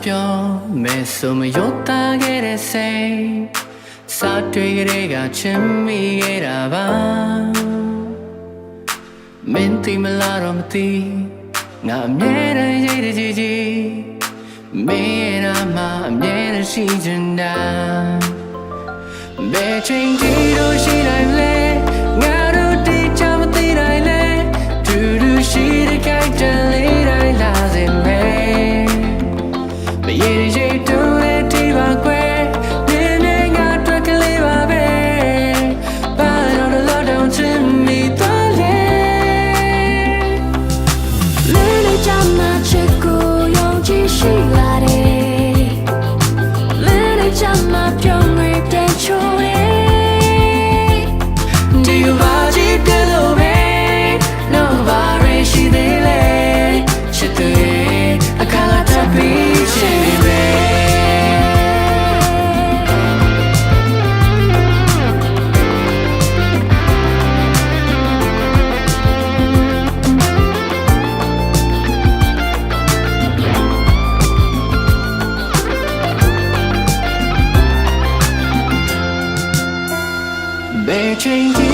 ပြောမဲဆိုမရောသားခဲ့တဲ့စိတ်စာတွေ့ကြတဲ့ကချင်မိခဲ့တာပါမင်းသိမလားတော့မသိငါအမြဲတမ်းရိတ်တကြီးကြီးမင်းရဲ့နာမအမြဲတမ်းရှိချင်တာဘယ်ချိန်ဒီလိုရှိတိုင်းလဲငါတို့တိကျမသိတိုင်းလဲတူတူရှိတဲ့ကြိုက်တဲ့လေးတိုင်းလာစေမယ်မရေရိတ်တူတဲ့ဒီပါကွယ်ဒီနေ့ငါတွေ့ကလေးပါပဲဘာလို့လဲတော့ချင်မိသွားလဲလေးလေးချမ်းသာချစ်ကိုယုံကြည်ရှိလာတယ်လေးလေးချမ်းသာပြောင်းနေတဲ့ချိုးChange